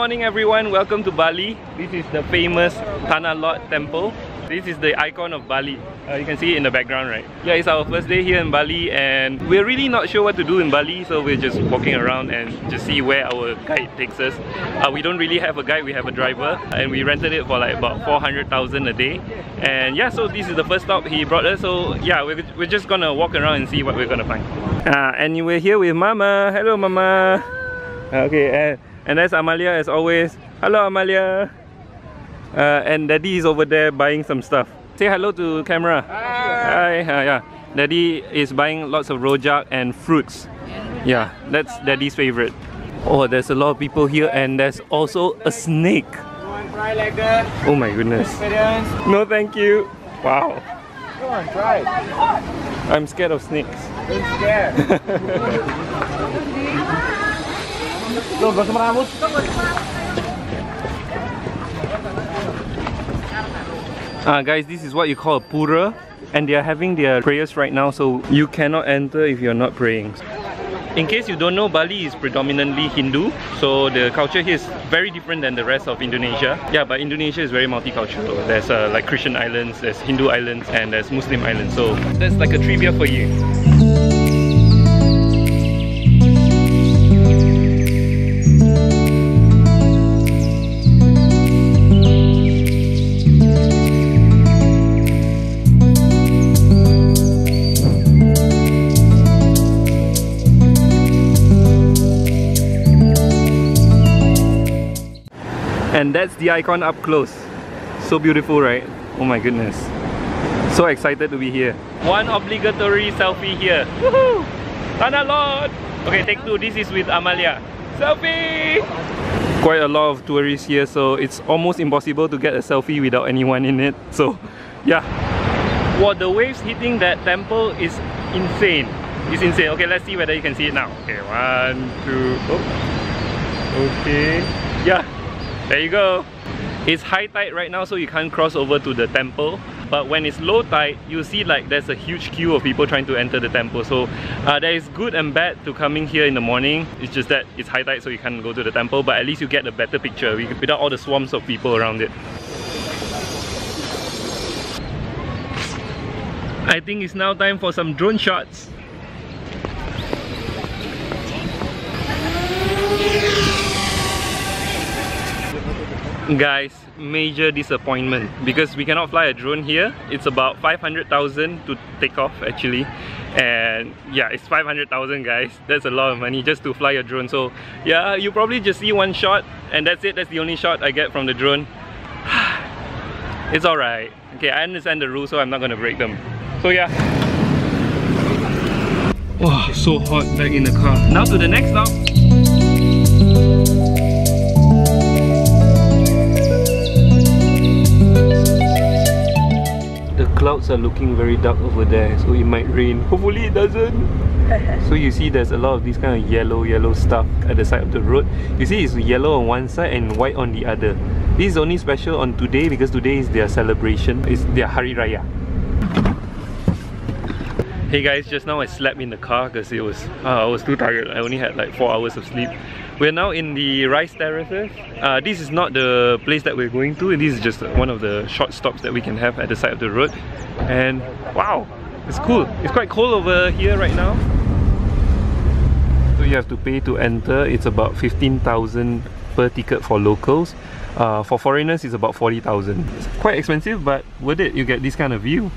morning everyone, welcome to Bali. This is the famous Tanah Lot temple. This is the icon of Bali. You can see it in the background, right? Yeah, it's our first day here in Bali and we're really not sure what to do in Bali, so we're just walking around and just see where our guide takes us. We don't really have a guide, we have a driver and we rented it for like about 400,000 a day. And yeah, so this is the first stop he brought us, so yeah, we're just gonna walk around and see what we're gonna find. And we're here with Mama. Hello Mama. Okay, and that's Amalia as always. Hello Amalia. And Daddy is over there buying some stuff. Say hello to camera. Hi. Yeah. Daddy is buying lots of rojak and fruits. Yeah, that's Daddy's favorite. Oh, there's a lot of people here and there's also a snake. Try like that. Oh my goodness. No thank you. Wow. Come on, try. I'm scared of snakes. Don't scared. Look, go sama guys, this is what you call a Pura and they are having their prayers right now, so you cannot enter if you're not praying. In case you don't know, Bali is predominantly Hindu, so the culture here is very different than the rest of Indonesia. Yeah, but Indonesia is very multicultural. There's like Christian islands, there's Hindu islands and there's Muslim islands, so that's like a trivia for you. And that's the icon up close. So beautiful, right? Oh my goodness. So excited to be here. One obligatory selfie here. Woohoo! Tanah Lot! Okay, take two. This is with Amalia. Selfie! Quite a lot of tourists here, so it's almost impossible to get a selfie without anyone in it. So, yeah. Wow, the waves hitting that temple is insane. It's insane. Okay, let's see whether you can see it now. Okay, 1, 2, oh. Okay. Yeah. There you go. It's high tide right now, so you can't cross over to the temple. But when it's low tide, you see like there's a huge queue of people trying to enter the temple. So there is good and bad to coming here in the morning. It's just that it's high tide, so you can't go to the temple. But at least you get a better picture without all the swarms of people around it. I think it's now time for some drone shots. Guys, major disappointment because we cannot fly a drone here. It's about 500,000 to take off actually, and yeah, it's 500,000 guys. That's a lot of money just to fly a drone. So yeah, you probably just see one shot and that's it. That's the only shot I get from the drone. It's alright. Okay, I understand the rules, so I'm not gonna break them. So yeah. Wow, so hot back in the car. Now to the next stop. Clouds are looking very dark over there, so it might rain. Hopefully it doesn't. So you see there's a lot of this kind of yellow stuff at the side of the road. You see it's yellow on one side and white on the other. This is only special on today because today is their celebration. It's their Hari Raya. Hey guys, just now I slept in the car because I was too tired. I only had like 4 hours of sleep. We're now in the rice terraces. This is not the place that we're going to. This is just one of the short stops that we can have at the side of the road. And wow, it's cool. It's quite cold over here right now. So you have to pay to enter. It's about 15,000 per ticket for locals. For foreigners, it's about 40,000. It's quite expensive, but worth it. You get this kind of view.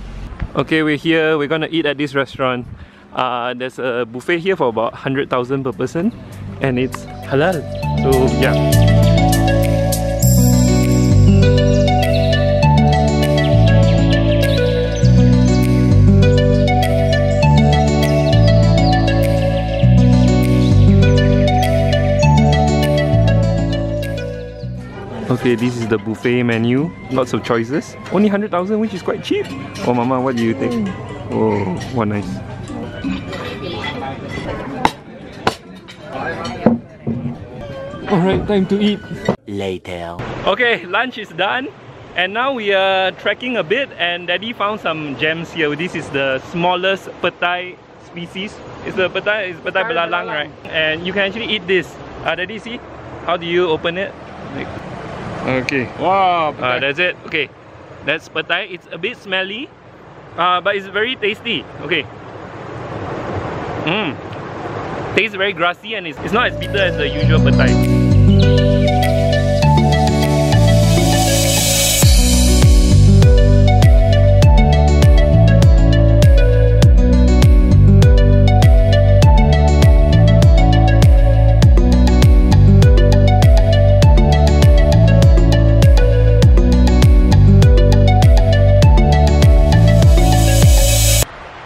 Okay, we're here. We're gonna eat at this restaurant. There's a buffet here for about 100,000 per person, and it's halal. So yeah. Okay, this is the buffet menu. Lots of choices. Only 100,000, which is quite cheap. Oh, Mama, what do you think? Oh, what nice. Alright, time to eat. Later. Okay, lunch is done. And now we are trekking a bit and Daddy found some gems here. This is the smallest petai species. It's the petai belalang, right? And you can actually eat this. Daddy, see? How do you open it? Okay. Wow. That's it. Okay. That's petai. It's a bit smelly, but it's very tasty. Okay. Tastes very grassy and it's not as bitter as the usual petai.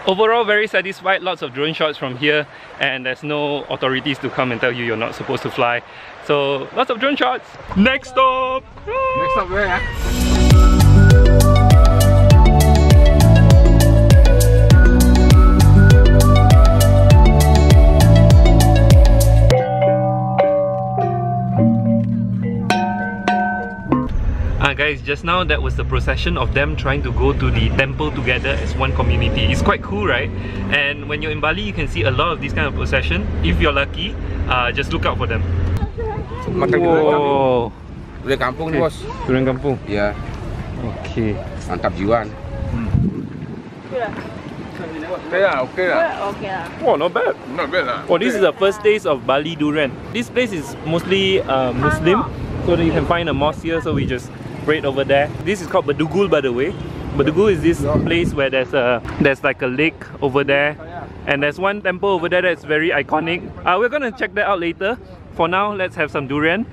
Overall, very satisfied, lots of drone shots from here, and there's no authorities to come and tell you you're not supposed to fly. So, lots of drone shots. Next stop! Next stop where? Guys, just now that was the procession of them trying to go to the temple together as one community. It's quite cool, right? And when you're in Bali, you can see a lot of this kind of procession. If you're lucky, just look out for them. Whoa. Durian kampung ni bos. Durian kampung? Ya. Okay. Mantap jiwan. Okay lah. Okay lah. Oh, not bad. Not bad lah. Oh, this is the first taste of Bali durian. This place is mostly Muslim, so that you can find a mosque here, so we just prayed over there. This is called Bedugul, by the way. Bedugul is this place where there's like a lake over there, and there's one temple over there that's very iconic. We're gonna check that out later. For now, let's have some durian.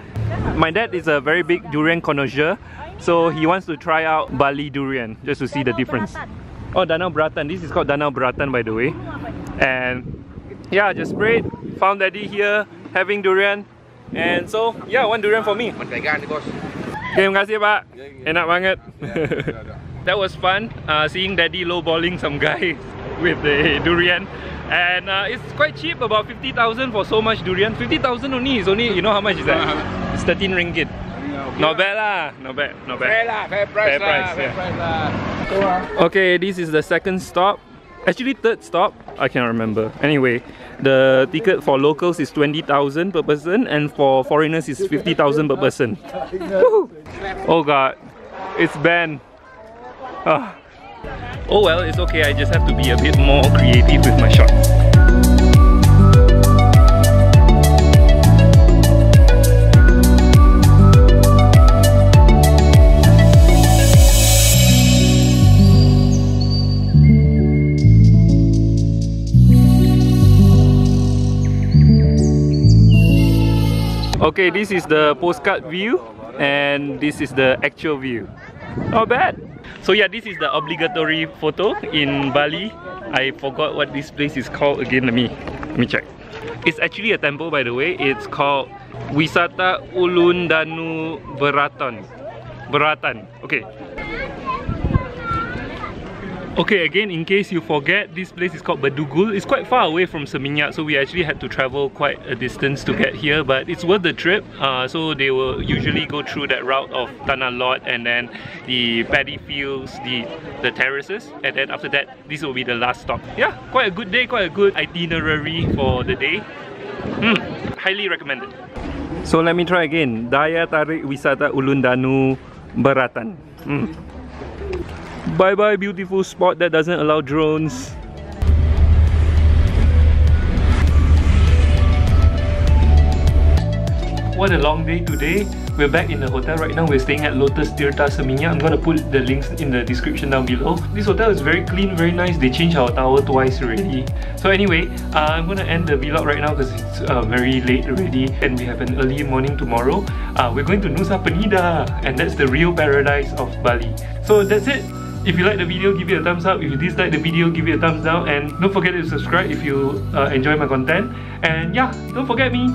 My dad is a very big durian connoisseur, so he wants to try out Bali durian just to see the difference. Oh, Danu Bratan. This is called Danu Bratan, by the way. And yeah, just prayed, found daddy here having durian, and so yeah, one durian for me. Mentega ni bos. Okay, terima kasih Pak. Enak banget. That was fun, seeing daddy lowballing some guy with the durian. And it's quite cheap, about 50,000 for so much durian. 50,000 only, is only, you know how much is that? It's 13 ringgit. Not bad lah, not bad, not bad. Fair lah, fair price lah, yeah. fair price lah. Okay, this is the second stop. Actually, third stop, I cannot remember. Anyway, the ticket for locals is 20,000 per person, and for foreigners is 50,000 per person. Oh god, it's banned. Oh well, it's okay. I just have to be a bit more creative with my shots. Okay, this is the postcard view and this is the actual view. Not bad. So yeah, this is the obligatory photo in Bali. I forgot what this place is called again. Let me check. It's actually a temple, by the way. It's called Wisata Ulun Danu Bratan. Beratan. Okay. Okay, again, in case you forget, this place is called Bedugul. It's quite far away from Seminyak, so we actually had to travel quite a distance to get here, but it's worth the trip. So they will usually go through that route of Tanah Lot and then the paddy fields, the terraces, and then after that, this will be the last stop. Yeah, quite a good day, quite a good itinerary for the day. Highly recommended. So let me try again. Daya tarik wisata Ulun Danu Bratan. Bye bye beautiful spot that doesn't allow drones. What a long day today. We're back in the hotel right now. We're staying at Lotus Tirta Seminyak. I'm gonna put the links in the description down below. This hotel is very clean, very nice. They changed our tower twice already. So anyway, I'm gonna end the vlog right now because it's very late already and we have an early morning tomorrow. We're going to Nusa Penida, and that's the real paradise of Bali. So that's it. If you like the video, give it a thumbs up. If you dislike the video, give it a thumbs down. And don't forget to subscribe if you enjoy my content. And yeah, don't forget me.